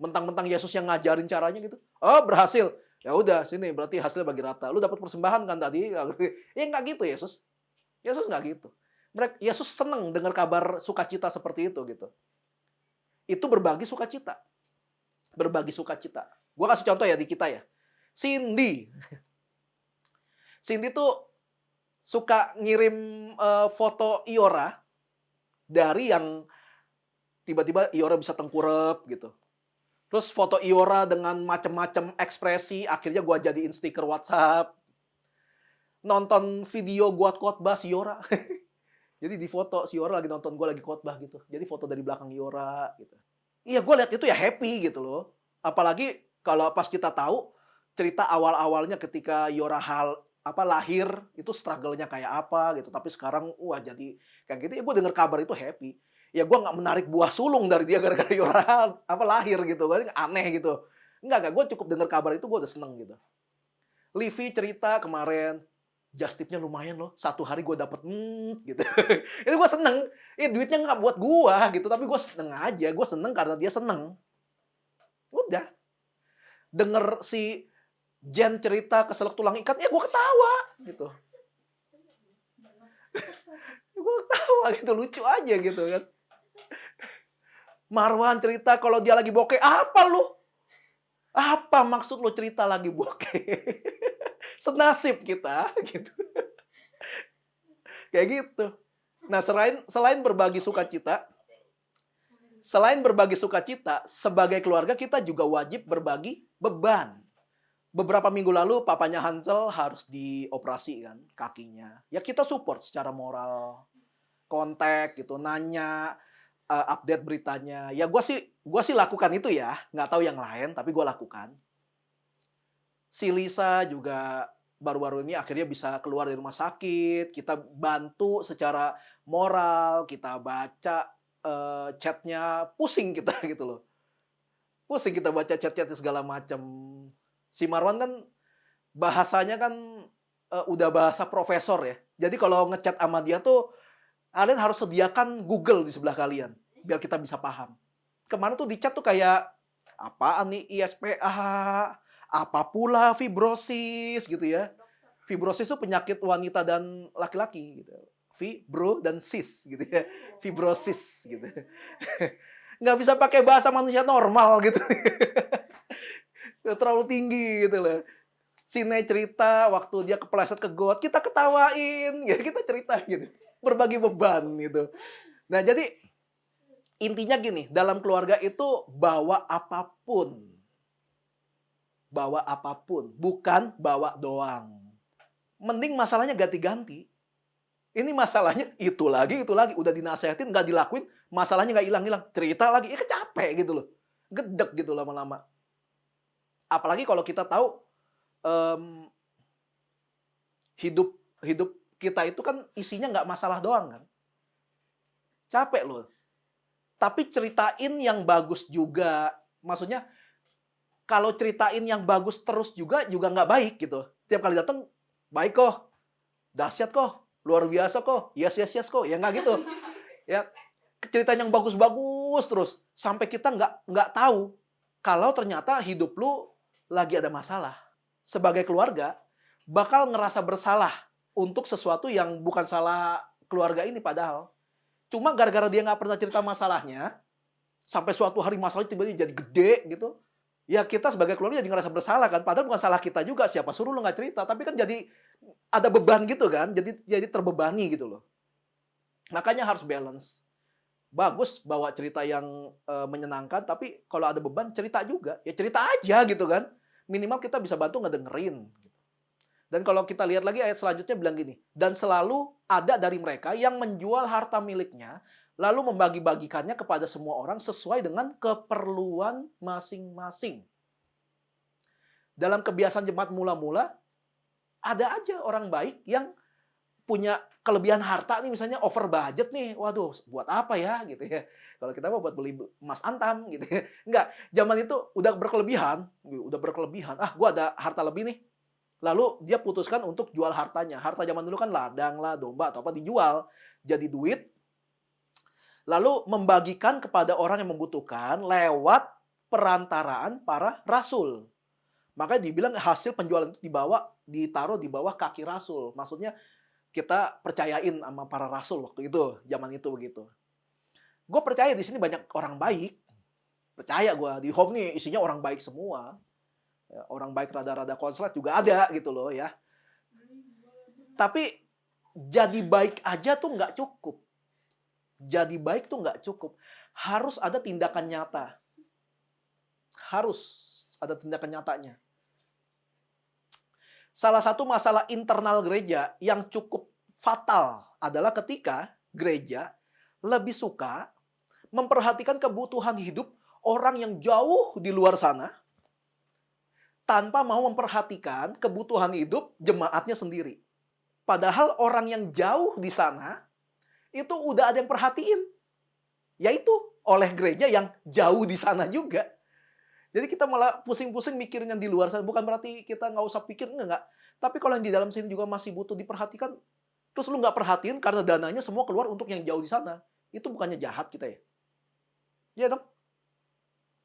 Mentang-mentang Yesus yang ngajarin caranya gitu. Oh berhasil. Ya udah sini berarti hasilnya bagi rata. Lu dapat persembahan kan tadi? Ya nggak gitu Yesus. Yesus nggak gitu. Yesus seneng dengar kabar sukacita seperti itu gitu. Itu berbagi sukacita. Berbagi sukacita. Gue kasih contoh ya di kita ya. Cindy. Cindy tuh suka ngirim foto Iora dari yang tiba-tiba Iora bisa tengkurap gitu. Terus foto Iora dengan macam-macam ekspresi, akhirnya gue jadiin stiker WhatsApp. nonton video gua khotbah si Yora. Jadi di foto si Yora lagi nonton gua lagi khotbah gitu. Jadi foto dari belakang Yora gitu. Iya, gua lihat itu ya happy gitu loh. Apalagi kalau pas kita tahu cerita awal-awalnya ketika Yora lahir itu struggle-nya kayak apa gitu. Tapi sekarang wah jadi kayak gitu ya, gua dengar kabar itu happy. Ya gua nggak menarik buah sulung dari dia gara-gara Yora lahir gitu. Kan aneh gitu. Enggak, gua cukup dengar kabar itu gua udah seneng gitu. Livi cerita kemarin, just tip-nya lumayan loh. Satu hari gue dapet, gitu. Itu gue seneng. Ya, duitnya nggak buat gue gitu, tapi gue seneng aja. Gue seneng karena dia seneng. Udah. Denger si Jen cerita keselak tulang ikat, ya gue ketawa gitu. Gue ketawa gitu, lucu aja gitu kan. Marwan cerita kalau dia lagi bokeh, apa lu? Apa maksud lu cerita lagi bokeh? Senasib kita gitu. Kayak gitu. Nah, selain berbagi sukacita, sebagai keluarga kita juga wajib berbagi beban. Beberapa minggu lalu papanya Hansel harus dioperasi kan kakinya. Ya kita support secara moral, kontak gitu, nanya update beritanya. Ya gua sih lakukan itu ya, nggak tahu yang lain tapi gua lakukan. Si Lisa juga baru-baru ini akhirnya bisa keluar dari rumah sakit, kita bantu secara moral, kita baca chat-nya, pusing kita gitu loh. Pusing kita baca chat-chatnya segala macam. Si Marwan kan bahasanya kan udah bahasa profesor ya. Jadi kalau ngechat sama dia tuh kalian harus sediakan Google di sebelah kalian biar kita bisa paham. Kemarin tuh di chat tuh kayak apaan nih ISPA, apa pula fibrosis gitu ya. Fibrosis itu penyakit wanita dan laki-laki gitu. Fibro dan sis gitu ya. Fibrosis gitu. Nggak bisa pakai bahasa manusia normal gitu. Terlalu tinggi gitu loh. Sine cerita waktu dia kepleset ke got, kita ketawain, ya kita cerita gitu. Berbagi beban gitu. Nah, jadi intinya gini, dalam keluarga itu bawa apapun. Bawa apapun, bukan bawa doang. Mending masalahnya ganti-ganti. Ini masalahnya itu lagi. Udah dinasehatin, nggak dilakuin, masalahnya nggak hilang-hilang. Cerita lagi, ya capek gitu loh. Gedek gitu lama-lama. Apalagi kalau kita tahu hidup kita itu kan isinya nggak masalah doang kan. Capek loh. Tapi ceritain yang bagus juga. Maksudnya, kalau ceritain yang bagus terus juga nggak baik gitu. Tiap kali datang, baik kok, dahsyat kok, luar biasa kok, yes kok. Ya nggak gitu. Ya, cerita yang bagus-bagus terus. Sampai kita nggak tahu kalau ternyata hidup lu lagi ada masalah. Sebagai keluarga, bakal ngerasa bersalah untuk sesuatu yang bukan salah keluarga ini padahal. Cuma gara-gara dia nggak pernah cerita masalahnya, sampai suatu hari masalahnya tiba-tiba jadi gede gitu. Ya kita sebagai keluarga jadi ngerasa bersalah kan. Padahal bukan salah kita juga. Siapa suruh lu nggak cerita. Tapi kan jadi ada beban gitu kan. Jadi terbebani gitu loh. Makanya harus balance. Bagus bawa cerita yang menyenangkan. Tapi kalau ada beban cerita juga. Ya cerita aja gitu kan. Minimal kita bisa bantu ngedengerin. Dan kalau kita lihat lagi ayat selanjutnya bilang gini. Dan selalu ada dari mereka yang menjual harta miliknya, lalu membagi-bagikannya kepada semua orang sesuai dengan keperluan masing-masing. Dalam kebiasaan jemaat mula-mula, ada aja orang baik yang punya kelebihan harta nih, misalnya over budget nih. Waduh, buat apa ya gitu ya. Kalau kita mau buat beli emas antam gitu ya. Enggak, zaman itu udah berkelebihan. Ah, gua ada harta lebih nih. Lalu dia putuskan untuk jual hartanya. Harta zaman dulu kan ladang lah, domba atau apa dijual jadi duit. Lalu membagikan kepada orang yang membutuhkan lewat perantaraan para rasul. Makanya dibilang hasil penjualan itu ditaruh di bawah kaki rasul. Maksudnya kita percayain sama para rasul waktu itu, zaman itu begitu. Gue percaya di sini banyak orang baik. Percaya gue, di home nih isinya orang baik semua. Ya, orang baik rada-rada konslet juga ada gitu loh ya. Tapi jadi baik aja tuh nggak cukup. Jadi baik tuh nggak cukup. Harus ada tindakan nyata. Harus ada tindakan nyatanya. Salah satu masalah internal gereja yang cukup fatal adalah ketika gereja lebih suka memperhatikan kebutuhan hidup orang yang jauh di luar sana tanpa mau memperhatikan kebutuhan hidup jemaatnya sendiri. Padahal orang yang jauh di sana itu udah ada yang perhatiin, yaitu oleh gereja yang jauh di sana juga. Jadi kita malah pusing-pusing mikirin yang di luar sana. Bukan berarti kita nggak usah pikir, enggak. Tapi kalau yang di dalam sini juga masih butuh diperhatikan, terus lu nggak perhatiin karena dananya semua keluar untuk yang jauh di sana. Itu bukannya jahat kita ya? Iya dong?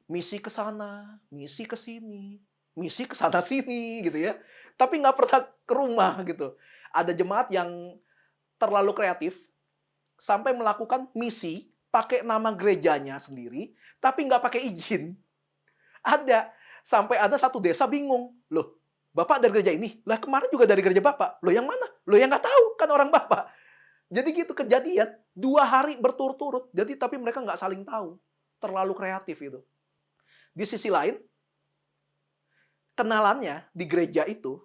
Misi ke sana, misi ke sini, misi ke sana sini gitu ya. Tapi nggak pernah ke rumah gitu. Ada jemaat yang terlalu kreatif sampai melakukan misi pakai nama gerejanya sendiri, tapi nggak pakai izin. Ada. Sampai ada satu desa bingung. Loh, Bapak dari gereja ini? Lah kemarin juga dari gereja Bapak. Loh yang mana? Loh yang nggak tahu, kan orang Bapak. Jadi gitu kejadian. 2 hari berturut-turut. Jadi tapi mereka nggak saling tahu. Terlalu kreatif itu. Di sisi lain, kenalannya di gereja itu,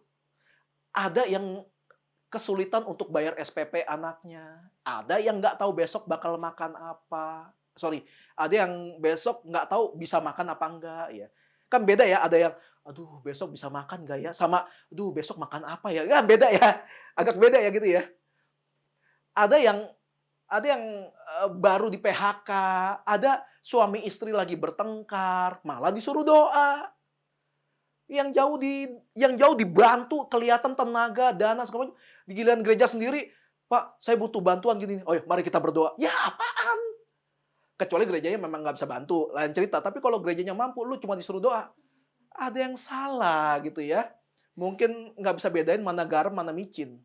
ada yang kesulitan untuk bayar SPP anaknya. Ada yang nggak tahu besok bakal makan apa. Sorry, ada yang besok nggak tahu bisa makan apa enggak ya. Kan beda ya, ada yang, aduh besok bisa makan nggak ya? Sama, aduh besok makan apa ya? Kan beda ya, agak beda ya gitu ya. Ada yang baru di PHK, ada suami istri lagi bertengkar, malah disuruh doa. Yang jauh dibantu, kelihatan tenaga, dana segala macam. Di giliran gereja sendiri, Pak, saya butuh bantuan gini. Oh ya, mari kita berdoa. Ya apaan? Kecuali gerejanya memang nggak bisa bantu, lain cerita. Tapi kalau gerejanya mampu, lu cuma disuruh doa. Ada yang salah gitu ya. Mungkin nggak bisa bedain mana garam, mana micin.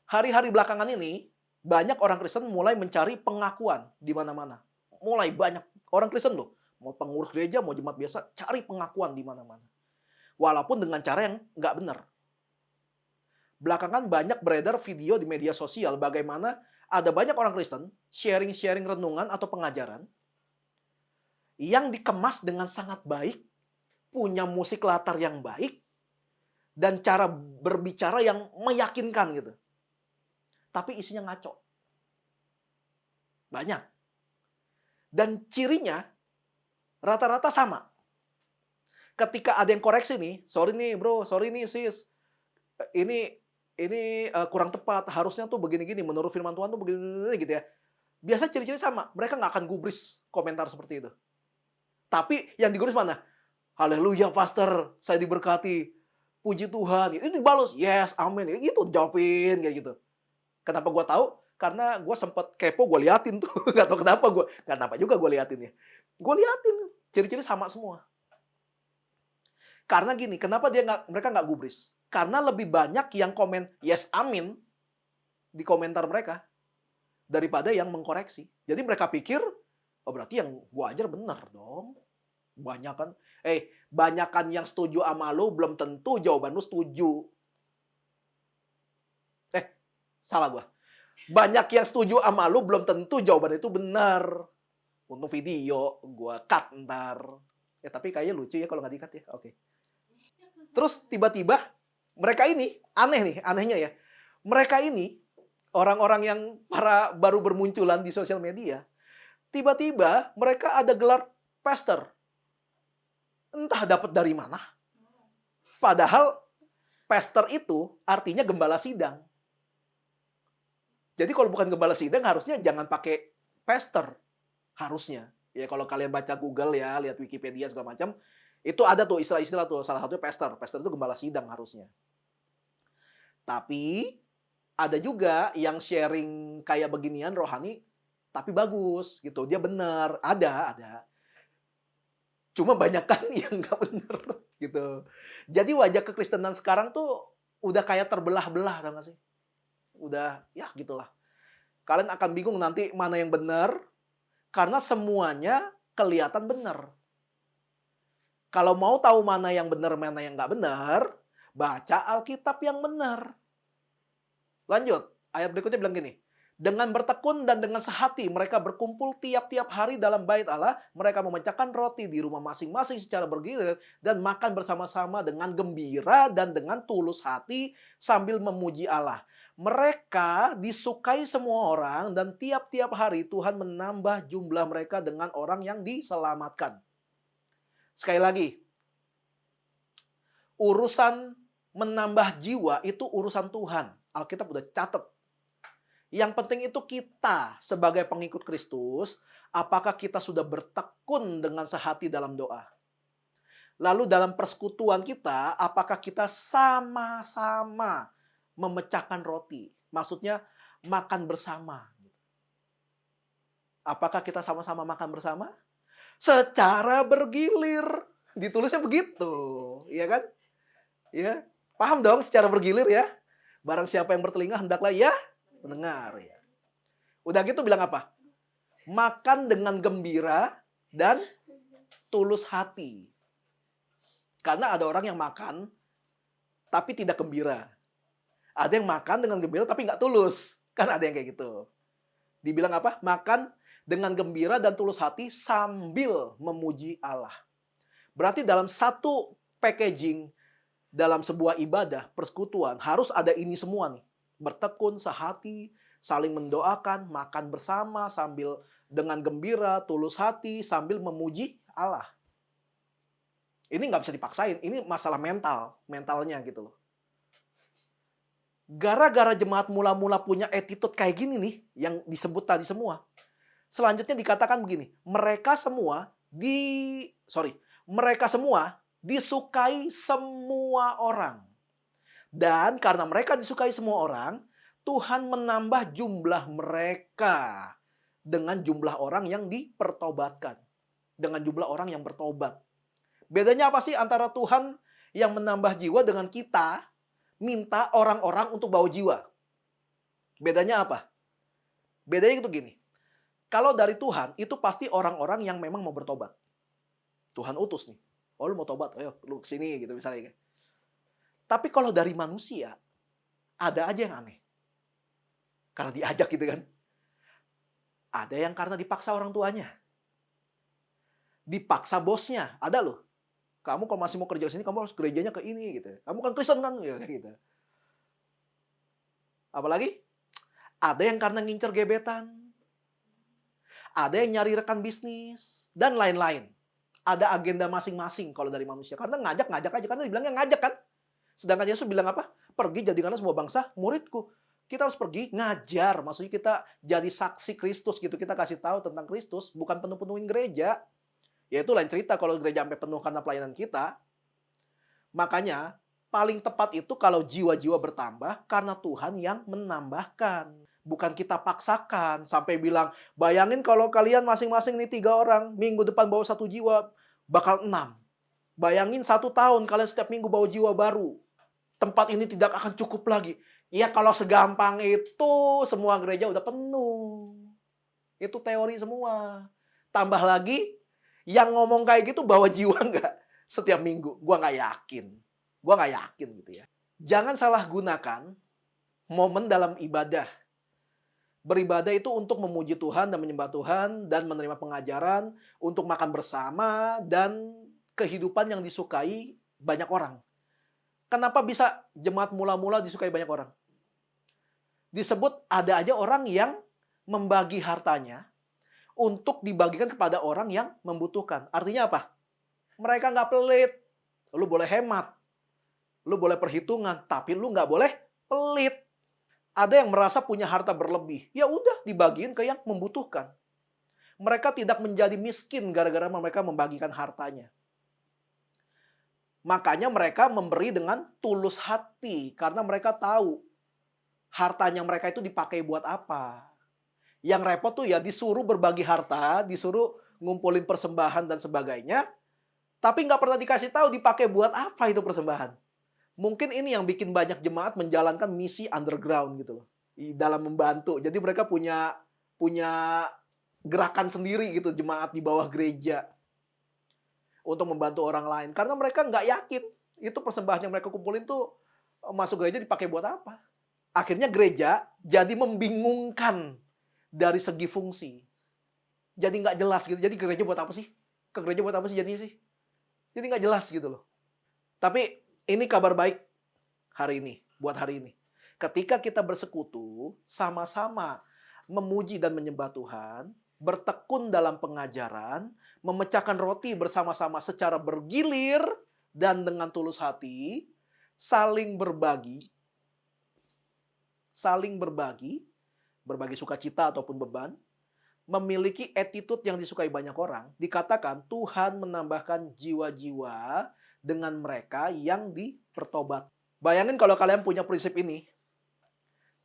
Hari-hari belakangan ini, banyak orang Kristen mulai mencari pengakuan di mana-mana. Mulai banyak orang Kristen loh. Mau pengurus gereja, mau jemaat biasa, cari pengakuan di mana-mana. Walaupun dengan cara yang nggak benar. Belakangan banyak beredar video di media sosial bagaimana ada banyak orang Kristen sharing-sharing renungan atau pengajaran yang dikemas dengan sangat baik, punya musik latar yang baik, dan cara berbicara yang meyakinkan gitu. Tapi isinya ngaco. Banyak. Dan cirinya rata-rata sama. Ketika ada yang koreksi nih, sorry nih bro, sorry nih sis, ini kurang tepat, harusnya tuh begini-gini, menurut firman Tuhan tuh begini gitu ya. Biasa ciri-ciri sama, mereka nggak akan gubris komentar seperti itu. Tapi yang digubris mana? Haleluya pastor, saya diberkati, puji Tuhan. Itu dibalas, yes, amin. Itu jawabin kayak gitu. Kenapa gue tahu? Karena gue sempat kepo, gue liatin tuh. Gak tau kenapa gue, kenapa juga gue liatin ya. Gue liatin, ciri-ciri sama semua. Karena gini, kenapa mereka nggak gubris? Karena lebih banyak yang komen yes amin di komentar mereka daripada yang mengkoreksi. Jadi mereka pikir, oh berarti yang gua ajar benar dong. Banyakan yang setuju sama lu belum tentu jawaban lu setuju. Salah gua. Banyak yang setuju sama lu belum tentu jawaban itu benar. Untuk video gua cut ntar. Tapi kayaknya lucu ya kalau nggak di-cut ya. Oke. Terus tiba-tiba mereka ini, aneh nih, anehnya ya. Mereka ini, orang-orang yang baru bermunculan di sosial media, tiba-tiba mereka ada gelar pastor. Entah dapat dari mana. Padahal pastor itu artinya gembala sidang. Jadi kalau bukan gembala sidang, harusnya jangan pakai pastor. Harusnya. Ya kalau kalian baca Google ya, lihat Wikipedia segala macam, itu ada tuh istilah-istilah tuh, salah satunya pastor. Pastor itu gembala sidang harusnya. Tapi ada juga yang sharing kayak beginian rohani, tapi bagus gitu. Dia benar, ada. Cuma banyak kan yang nggak benar gitu. Jadi wajah kekristenan sekarang tuh udah kayak terbelah-belah, tau gak sih? Udah ya gitulah. Kalian akan bingung nanti mana yang benar, karena semuanya kelihatan benar. Kalau mau tahu mana yang benar, mana yang nggak benar, baca Alkitab yang benar. Lanjut, ayat berikutnya bilang gini. Dengan bertekun dan dengan sehati, mereka berkumpul tiap-tiap hari dalam bait Allah. Mereka memecahkan roti di rumah masing-masing secara bergilir dan makan bersama-sama dengan gembira dan dengan tulus hati sambil memuji Allah. Mereka disukai semua orang dan tiap-tiap hari Tuhan menambah jumlah mereka dengan orang yang diselamatkan. Sekali lagi, urusan menambah jiwa itu urusan Tuhan. Alkitab udah catat. Yang penting itu kita sebagai pengikut Kristus, apakah kita sudah bertekun dengan sehati dalam doa? Lalu dalam persekutuan kita, apakah kita sama-sama memecahkan roti? Maksudnya makan bersama. Apakah kita sama-sama makan bersama? Secara bergilir. Ditulisnya begitu, ya kan? Ya, paham dong secara bergilir ya. Barang siapa yang bertelinga hendaklah ya mendengar ya. Udah gitu bilang apa? Makan dengan gembira dan tulus hati. Karena ada orang yang makan tapi tidak gembira. Ada yang makan dengan gembira tapi nggak tulus. Kan ada yang kayak gitu. Dibilang apa? Makan dengan gembira dan tulus hati sambil memuji Allah. Berarti dalam satu packaging dalam sebuah ibadah, persekutuan, harus ada ini semua nih. Bertekun, sehati, saling mendoakan, makan bersama, sambil dengan gembira, tulus hati, sambil memuji Allah. Ini nggak bisa dipaksain, ini masalah mentalnya gitu loh. Gara-gara jemaat mula-mula punya attitude kayak gini nih, yang disebut tadi semua. Selanjutnya dikatakan begini, mereka semua disukai semua orang. Dan karena mereka disukai semua orang, Tuhan menambah jumlah mereka dengan jumlah orang yang dipertobatkan. Dengan jumlah orang yang bertobat. Bedanya apa sih antara Tuhan yang menambah jiwa dengan kita minta orang-orang untuk bawa jiwa? Bedanya apa? Bedanya itu gini. Kalau dari Tuhan, itu pasti orang-orang yang memang mau bertobat. Tuhan utus nih. Oh, lu mau tobat? Ayo, lu kesini gitu misalnya. Tapi kalau dari manusia, ada aja yang aneh. Karena diajak gitu kan. Ada yang karena dipaksa orang tuanya. Dipaksa bosnya. Ada loh. Kamu kalau masih mau kerja sini, kamu harus gerejanya ke ini gitu. Kamu kan Kristen kan? Ya, kayak gitu. Apalagi? Ada yang karena ngincer gebetan. Ada yang nyari rekan bisnis. Dan lain-lain. Ada agenda masing-masing kalau dari manusia. Karena ngajak aja. Karena dibilangnya ngajak kan. Sedangkan Yesus bilang apa? Pergi jadikanlah semua bangsa muridku. Kita harus pergi ngajar. Maksudnya kita jadi saksi Kristus gitu. Kita kasih tahu tentang Kristus. Bukan penuh-penuhin gereja. Ya itu lain cerita kalau gereja sampai penuh karena pelayanan kita. Makanya paling tepat itu kalau jiwa-jiwa bertambah karena Tuhan yang menambahkan. Bukan kita paksakan sampai bilang, bayangin kalau kalian masing-masing nih 3 orang, minggu depan bawa 1 jiwa, bakal 6. Bayangin 1 tahun kalian setiap minggu bawa jiwa baru. Tempat ini tidak akan cukup lagi. Ya kalau segampang itu semua gereja udah penuh. Itu teori semua. Tambah lagi, yang ngomong kayak gitu bawa jiwa nggak setiap minggu? Gua nggak yakin gitu ya. Jangan salah gunakan momen dalam ibadah. Beribadah itu untuk memuji Tuhan dan menyembah Tuhan dan menerima pengajaran, untuk makan bersama dan kehidupan yang disukai banyak orang. Kenapa bisa jemaat mula-mula disukai banyak orang? Disebut ada aja orang yang membagi hartanya untuk dibagikan kepada orang yang membutuhkan. Artinya apa? Mereka nggak pelit. Lu boleh hemat. Lu boleh perhitungan. Tapi lu nggak boleh pelit. Ada yang merasa punya harta berlebih. Ya udah dibagiin ke yang membutuhkan. Mereka tidak menjadi miskin gara-gara mereka membagikan hartanya. Makanya mereka memberi dengan tulus hati. Karena mereka tahu hartanya mereka itu dipakai buat apa. Yang repot tuh ya disuruh berbagi harta, disuruh ngumpulin persembahan dan sebagainya. Tapi nggak pernah dikasih tahu dipakai buat apa itu persembahan. Mungkin ini yang bikin banyak jemaat menjalankan misi underground gitu loh. Dalam membantu. Jadi mereka punya gerakan sendiri gitu jemaat di bawah gereja. Untuk membantu orang lain. Karena mereka nggak yakin itu persembahan yang mereka kumpulin tuh masuk gereja dipakai buat apa. Akhirnya gereja jadi membingungkan dari segi fungsi. Jadi nggak jelas gitu. Jadi gereja buat apa sih? Ke gereja buat apa sih jadinya sih? Jadi nggak jelas gitu loh. Tapi ini kabar baik hari ini, buat hari ini. Ketika kita bersekutu, sama-sama memuji dan menyembah Tuhan, bertekun dalam pengajaran, memecahkan roti bersama-sama secara bergilir dan dengan tulus hati, saling berbagi, berbagi sukacita ataupun beban, memiliki attitude yang disukai banyak orang, dikatakan Tuhan menambahkan jiwa-jiwa dengan mereka yang dipertobat. Bayangin kalau kalian punya prinsip ini,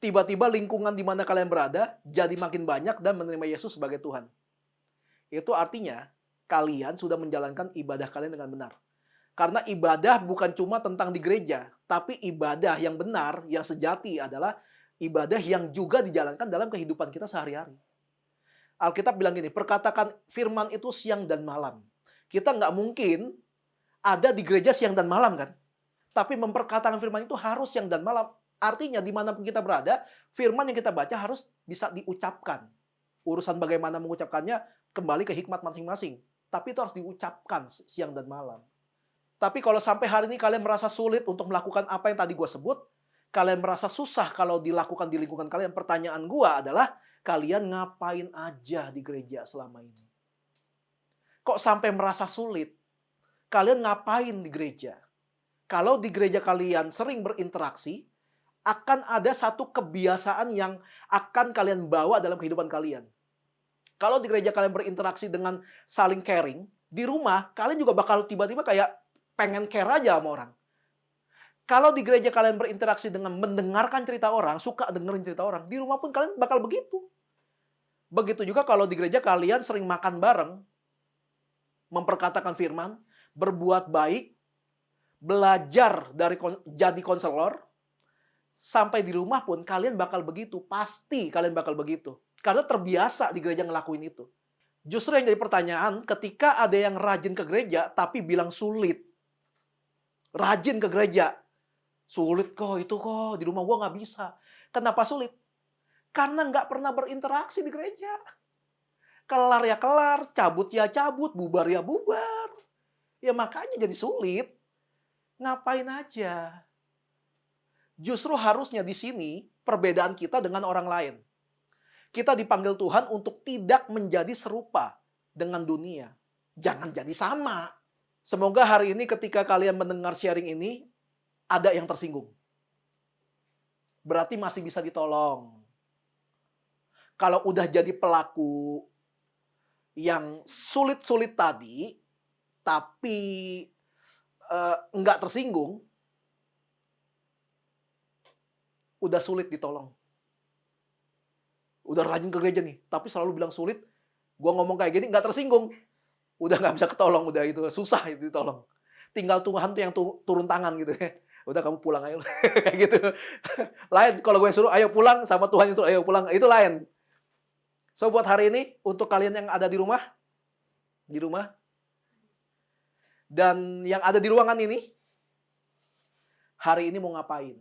tiba-tiba lingkungan di mana kalian berada jadi makin banyak dan menerima Yesus sebagai Tuhan. Itu artinya kalian sudah menjalankan ibadah kalian dengan benar. Karena ibadah bukan cuma tentang di gereja, tapi ibadah yang benar, yang sejati adalah ibadah yang juga dijalankan dalam kehidupan kita sehari-hari. Alkitab bilang gini, perkatakan firman itu siang dan malam. Kita nggak mungkin ada di gereja siang dan malam kan? Tapi memperkatakan firman itu harus siang dan malam. Artinya dimanapun kita berada, firman yang kita baca harus bisa diucapkan. Urusan bagaimana mengucapkannya kembali ke hikmat masing-masing. Tapi itu harus diucapkan siang dan malam. Tapi kalau sampai hari ini kalian merasa sulit untuk melakukan apa yang tadi gue sebut, kalian merasa susah kalau dilakukan di lingkungan kalian, pertanyaan gue adalah, kalian ngapain aja di gereja selama ini? Kok sampai merasa sulit? Kalian ngapain di gereja? Kalau di gereja kalian sering berinteraksi, akan ada satu kebiasaan yang akan kalian bawa dalam kehidupan kalian. Kalau di gereja kalian berinteraksi dengan saling caring, di rumah kalian juga bakal tiba-tiba kayak pengen care aja sama orang. Kalau di gereja kalian berinteraksi dengan mendengarkan cerita orang, suka dengerin cerita orang, di rumah pun kalian bakal begitu. Begitu juga kalau di gereja kalian sering makan bareng, memperkatakan firman, berbuat baik, belajar dari jadi konselor, sampai di rumah pun kalian bakal begitu. Pasti kalian bakal begitu. Karena terbiasa di gereja ngelakuin itu. Justru yang jadi pertanyaan, ketika ada yang rajin ke gereja, tapi bilang sulit. Rajin ke gereja. Sulit kok, itu kok, di rumah gua nggak bisa. Kenapa sulit? Karena nggak pernah berinteraksi di gereja. Kelar ya kelar, cabut ya cabut, bubar ya bubar. Ya makanya jadi sulit. Ngapain aja? Justru harusnya di sini perbedaan kita dengan orang lain. Kita dipanggil Tuhan untuk tidak menjadi serupa dengan dunia. Jangan jadi sama. Semoga hari ini ketika kalian mendengar sharing ini, ada yang tersinggung. Berarti masih bisa ditolong. Kalau udah jadi pelaku yang sulit-sulit tadi, tapi nggak tersinggung, udah sulit ditolong. Udah rajin ke gereja nih, tapi selalu bilang sulit. Gua ngomong kayak gini, nggak tersinggung. Udah nggak bisa ketolong, udah itu susah itu ditolong. Tinggal Tuhan tuh yang turun tangan gitu ya. Udah kamu pulang aja kayak gitu. Lain kalau gue suruh ayo pulang, sama Tuhan yang suruh ayo pulang, itu lain. So buat hari ini untuk kalian yang ada di rumah dan yang ada di ruangan ini, hari ini mau ngapain?